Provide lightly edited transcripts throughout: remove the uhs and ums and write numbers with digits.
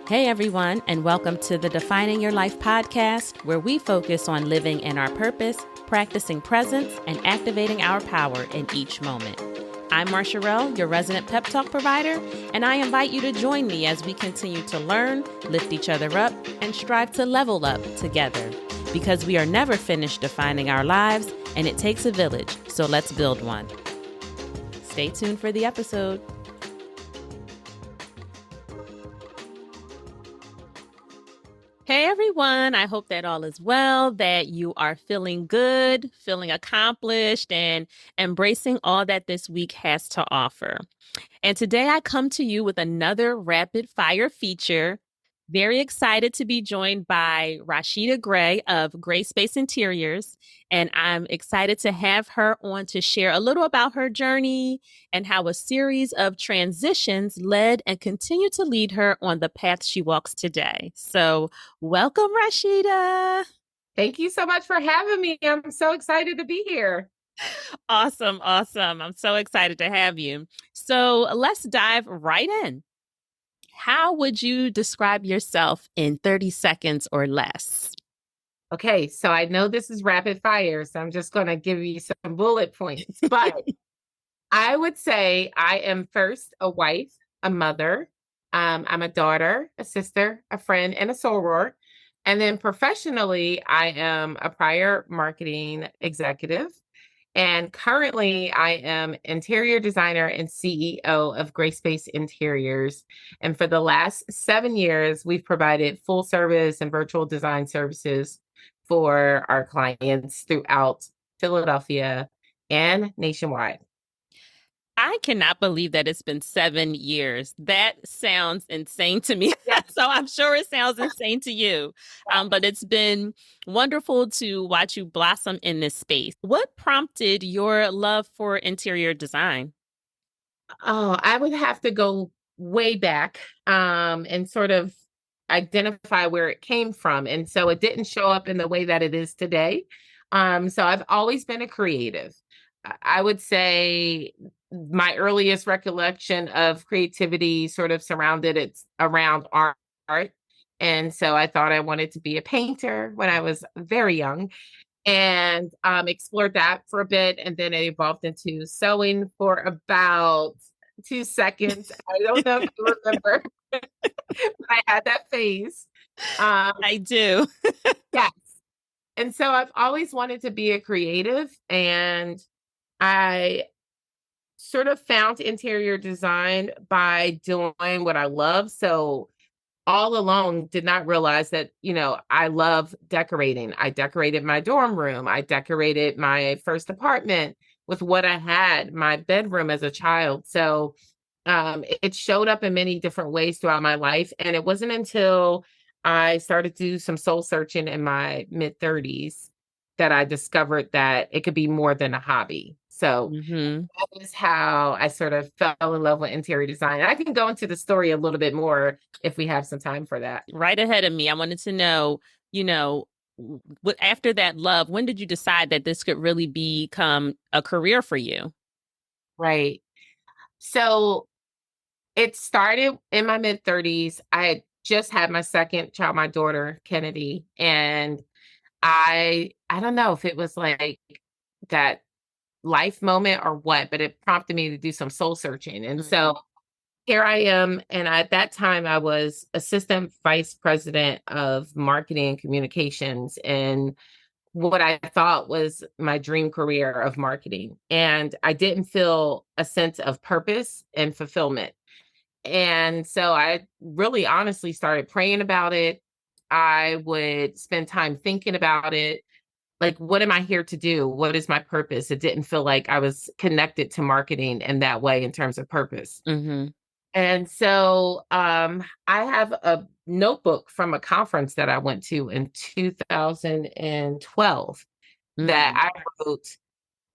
Hey everyone, and welcome to the Defining Your Life podcast, where we focus on living in our purpose, practicing presence, and activating our power in each moment. I'm Marsha Rell, your resident pep talk provider, and I invite you to join me as we continue to learn, lift each other up, and strive to level up together. Because we are never finished defining our lives, and it takes a village, so let's build one. Stay tuned for the episode. Hey everyone, I hope that all is well, that you are feeling good, feeling accomplished, and embracing all that this week has to offer. And today I come to you with another rapid fire feature. Very excited to be joined by Rasheeda Gray of Grayspace Interiors. And I'm excited to have her on to share a little about her journey and how a series of transitions led and continue to lead her on the path she walks today. So welcome, Rasheeda. Thank you so much for having me. I'm so excited to be here. Awesome. I'm so excited to have you. So let's dive right in. How would you describe yourself in 30 seconds or less? Okay, so I know this is rapid fire, so I'm just going to give you some bullet points. But I would say I am first a wife, a mother. I'm a daughter, a sister, a friend, and a soror. And then professionally, I am a prior marketing executive. And currently, I am interior designer and CEO of Grayspace Interiors. And for the last 7 years, we've provided full service and virtual design services for our clients throughout Philadelphia and nationwide. I cannot believe that it's been 7 years. That sounds insane to me. Yes. So I'm sure it sounds insane to you. But it's been wonderful to watch you blossom in this space. What prompted your love for interior design? Oh, I would have to go way back and sort of identify where it came from. And so it didn't show up in the way that it is today. So I've always been a creative. I would say my earliest recollection of creativity sort of surrounded it around art. And so I thought I wanted to be a painter when I was very young and explored that for a bit. And then it evolved into sewing for about 2 seconds. I don't know if you remember, but I had that phase. I do. Yes. And so I've always wanted to be a creative, and I sort of found interior design by doing what I love. So all along did not realize that, I love decorating. I decorated my dorm room. I decorated my first apartment with what I had, my bedroom as a child. So it showed up in many different ways throughout my life. And it wasn't until I started to do some soul searching in my mid 30s that I discovered that it could be more than a hobby. So that is how I sort of fell in love with interior design. I can go into the story a little bit more if we have some time for that. Right ahead of me. I wanted to know, after that love, when did you decide that this could really become a career for you? Right. So it started in my mid 30s. I had just had my second child, my daughter, Kennedy. And I don't know if it was like that life moment or what, but it prompted me to do some soul searching. And so here I am. And at that time, I was assistant vice president of marketing and communications in what I thought was my dream career of marketing. And I didn't feel a sense of purpose and fulfillment. And so I really honestly started praying about it. I would spend time thinking about it. Like, what am I here to do? What is my purpose? It didn't feel like I was connected to marketing in that way in terms of purpose. And so I have a notebook from a conference that I went to in 2012 that I wrote.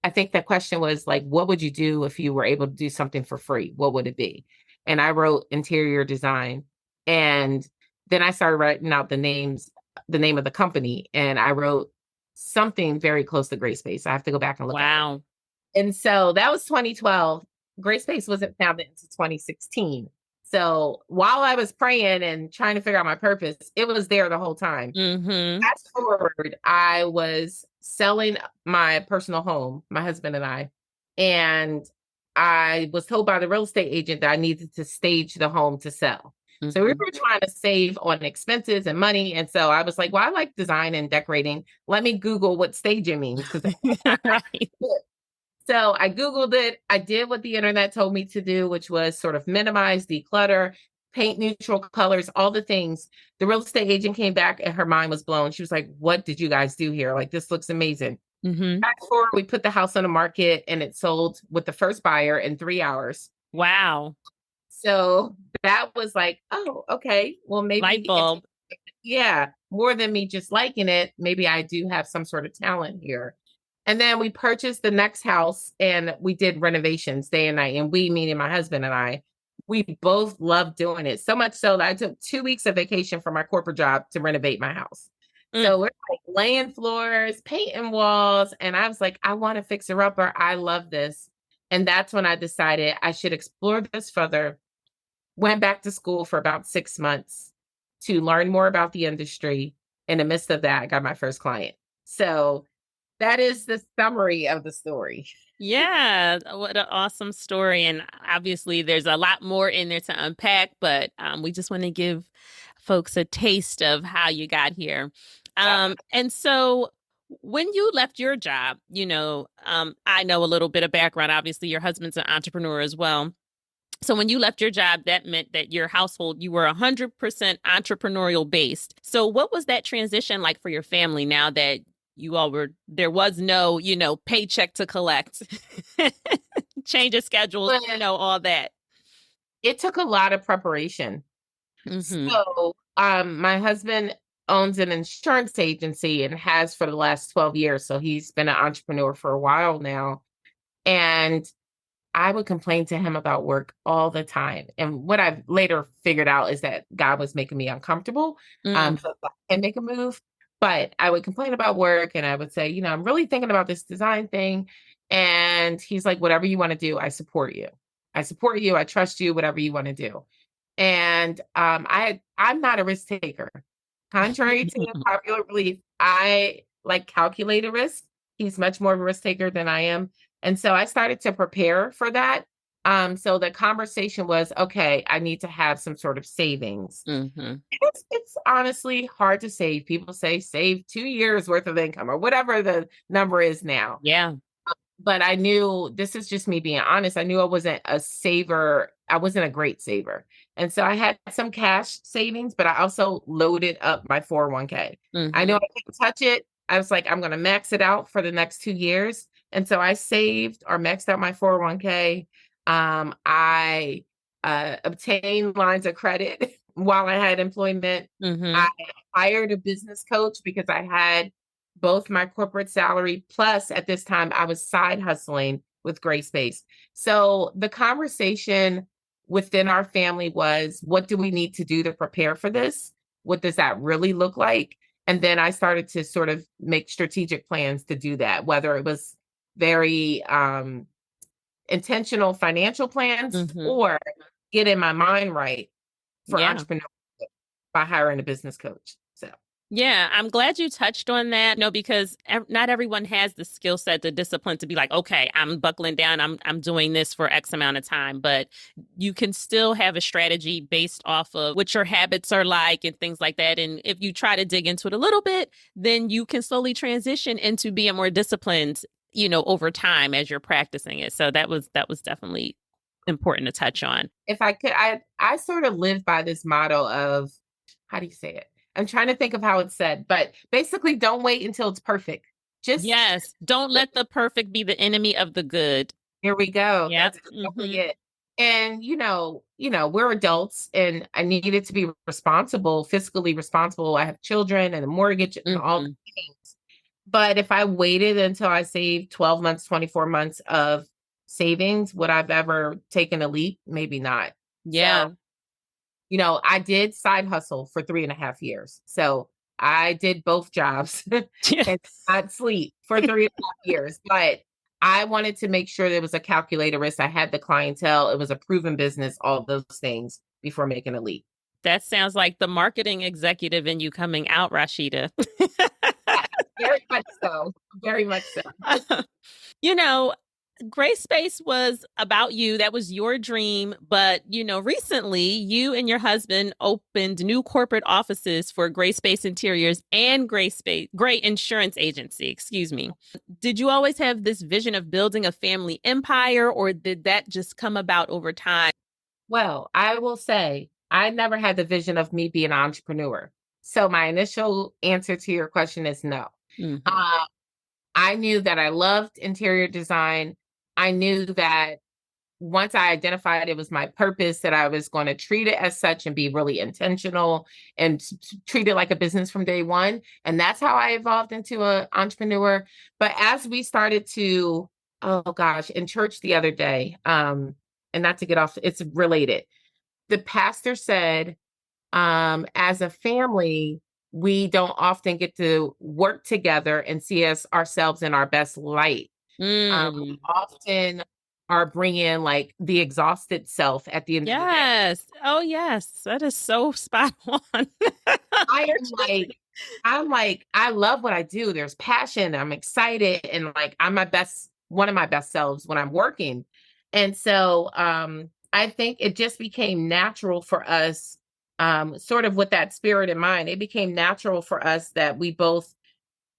I think the question was like, what would you do if you were able to do something for free? What would it be? And I wrote interior design. And then I started writing out the name of the company. And I wrote something very close to Grayspace. I have to go back and look at it. And so that was 2012. Grayspace wasn't founded until 2016. So while I was praying and trying to figure out my purpose, it was there the whole time. Mm-hmm. Fast forward, I was selling my personal home, my husband and I was told by the real estate agent that I needed to stage the home to sell. So we Mm-hmm. were trying to save on expenses and money. And so I was like, well, I like design and decorating. Let me Google what staging means because Right. so I Googled it. I did what the internet told me to do, which was sort of minimize, declutter, paint neutral colors, all the things. The real estate agent came back and her mind was blown. She was like, what did you guys do here? Like, this looks amazing. Mm-hmm. Fast forward, we put the house on the market and it sold with the first buyer in 3 hours. Wow. So that was like, oh, okay. Well, Light maybe it's, bulb. yeah, more than me just liking it. Maybe I do have some sort of talent here. And then we purchased the next house and we did renovations day and night. And we, meaning my husband and I, we both loved doing it. So much so that I took 2 weeks of vacation from my corporate job to renovate my house. Mm. So we're like laying floors, painting walls. And I was like, I want to fix her up or I love this. And that's when I decided I should explore this further. Went back to school for about 6 months to learn more about the industry. In the midst of that, I got my first client. So that is the summary of the story. Yeah, what an awesome story. And obviously, there's a lot more in there to unpack, but we just want to give folks a taste of how you got here. Yep. And so, when you left your job, I know a little bit of background. Obviously, your husband's an entrepreneur as well. So when you left your job, that meant that your household, you were 100% entrepreneurial based. So what was that transition like for your family now that you all were, there was no, paycheck to collect, change of schedules, But all that. it took a lot of preparation. Mm-hmm. So, my husband owns an insurance agency and has for the last 12 years. So he's been an entrepreneur for a while now. And I would complain to him about work all the time. And what I've later figured out is that God was making me uncomfortable. Mm, So I can make a move. But I would complain about work and I would say, I'm really thinking about this design thing. And he's like, whatever you want to do, I support you. I support you. I trust you, whatever you want to do. And I'm not a risk taker. Contrary to popular belief, I like calculated risk. He's much more of a risk taker than I am. And so I started to prepare for that. So the conversation was, okay, I need to have some sort of savings. mm-hmm. It's honestly hard to save. People say save 2 years worth of income or whatever the number is now. Yeah. But I knew this is just me being honest. I knew I wasn't a saver. I wasn't a great saver. And so I had some cash savings, but I also loaded up my 401k. I know Mm-hmm. I couldn't touch it. I was like, I'm going to max it out for the next 2 years. And so I saved or maxed out my 401k. I obtained lines of credit while I had employment. Mm-hmm. I hired a business coach because I had both my corporate salary plus at this time I was side hustling with Grayspace. So the conversation within our family was, what do we need to do to prepare for this? What does that really look like? And then I started to sort of make strategic plans to do that, whether it was very intentional financial plans Mm-hmm. or getting my mind right for Yeah. entrepreneurship by hiring a business coach. So Yeah, I'm glad you touched on that. No, because not everyone has the skill set, the discipline to be like, okay, I'm buckling down. I'm doing this for X amount of time, but you can still have a strategy based off of what your habits are like and things like that. And if you try to dig into it a little bit, then you can slowly transition into being more disciplined, over time as you're practicing it. So that was definitely important to touch on. if I could, I sort of live by this motto of, how do you say it? I'm trying to think of how it's said, but basically don't wait until it's perfect. Just Yes, don't let the perfect be the enemy of the good. here we go. Yep. That's exactly Mm-hmm. it. And we're adults and I needed to be responsible, fiscally responsible. I have children and a mortgage and all the Mm-hmm. things. But if I waited until I saved 12 months, 24 months of savings, would I've ever taken a leap? Maybe not. So Yeah. I did side hustle for 3.5 years. So I did both jobs and not sleep for 3.5 years. But I wanted to make sure there was a calculated risk. I had the clientele, it was a proven business, all those things. before making a leap. That sounds like the marketing executive in you coming out, Rasheeda. Yeah, very much so. Very much so. You know, Grayspace was about you. That was your dream. But, recently you and your husband opened new corporate offices for Grayspace Interiors and Gray Insurance Agency, excuse me. Did you always have this vision of building a family empire, or did that just come about over time? Well, I will say I never had the vision of me being an entrepreneur. So my initial answer to your question is no. Hmm. Uh, I knew that I loved interior design. I knew that once I identified it was my purpose, that I was going to treat it as such and be really intentional and treat it like a business from day one. And that's how I evolved into an entrepreneur. But as we started to, oh gosh, in church the other day, and not to get off, it's related. The pastor said, as a family, we don't often get to work together and see us ourselves in our best light. We Mm. often are bringing like the exhausted self at the end of the day. Yes. Oh, yes. That is so spot on. I am Literally. I love what I do. There's passion. I'm excited and like I'm my best, one of my best selves when I'm working. And so I think it just became natural for us, sort of with that spirit in mind. It became natural for us that we both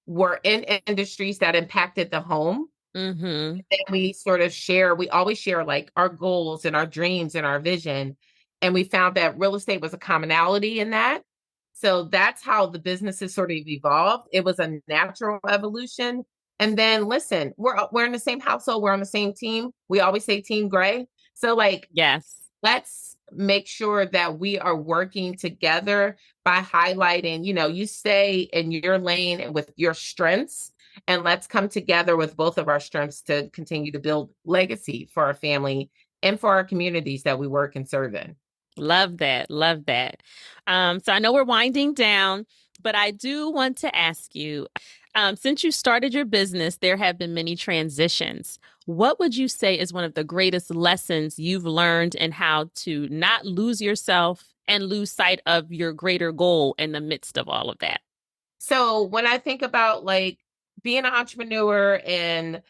were in industries that impacted the home. Hmm. And we sort of share, we always share like our goals and our dreams and our vision. And we found that real estate was a commonality in that. So that's how the businesses sort of evolved. It was a natural evolution. And then listen, we're in the same household, we're on the same team. We always say team gray. So like Yes. let's make sure that we are working together by highlighting, you stay in your lane and with your strengths, and let's come together with both of our strengths to continue to build legacy for our family and for our communities that we work and serve in. Love that. Love that. So I know we're winding down, but I do want to ask you, since you started your business, there have been many transitions. What would you say is one of the greatest lessons you've learned in how to not lose yourself and lose sight of your greater goal in the midst of all of that? So when I think about like being an entrepreneur and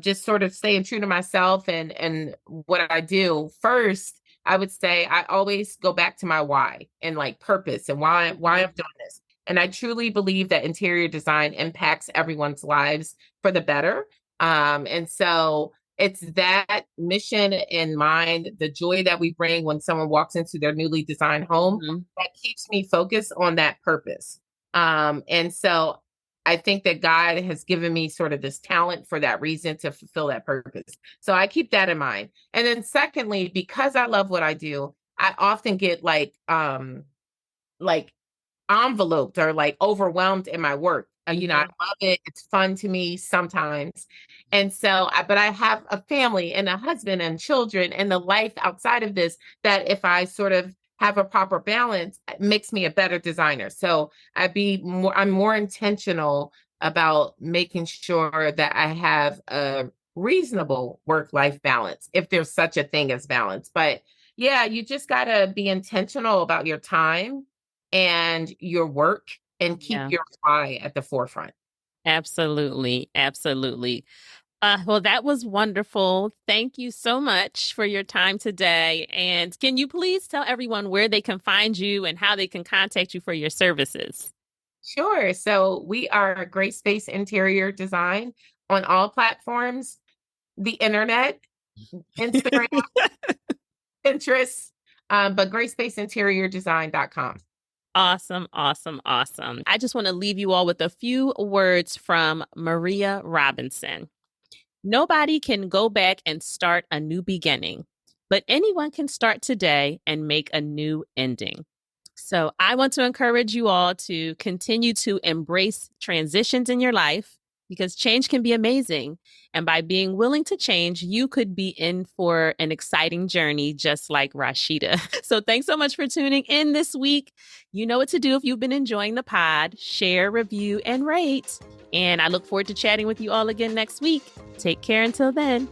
just sort of staying true to myself and what I do, first, I would say I always go back to my why and like purpose and why I'm doing this. And I truly believe that interior design impacts everyone's lives for the better. And so it's that mission in mind, the joy that we bring when someone walks into their newly designed home Mhm. that keeps me focused on that purpose. And so I think that God has given me sort of this talent for that reason to fulfill that purpose. So I keep that in mind. And then secondly, because I love what I do, I often get like enveloped or like overwhelmed in my work. I Mhm. love it. It's fun to me sometimes. And so, but I have a family and a husband and children and the life outside of this that if I sort of have a proper balance, it makes me a better designer. So I'm more intentional about making sure that I have a reasonable work-life balance, if there's such a thing as balance. But yeah, you just got to be intentional about your time and your work and keep Yeah, your why at the forefront. absolutely. Absolutely. Well, that was wonderful. Thank you so much for your time today. And can you please tell everyone where they can find you and how they can contact you for your services? Sure. So we are Grayspace Interior Design on all platforms, the internet, Instagram, Pinterest, but gracespaceinteriordesign.com. Awesome, awesome, awesome. I just want to leave you all with a few words from Maria Robinson. Nobody can go back and start a new beginning, but anyone can start today and make a new ending. So I want to encourage you all to continue to embrace transitions in your life because change can be amazing. And by being willing to change, you could be in for an exciting journey, just like Rasheeda. So thanks so much for tuning in this week. You know what to do if you've been enjoying the pod. Share, review, and rate. And I look forward to chatting with you all again next week. Take care until then.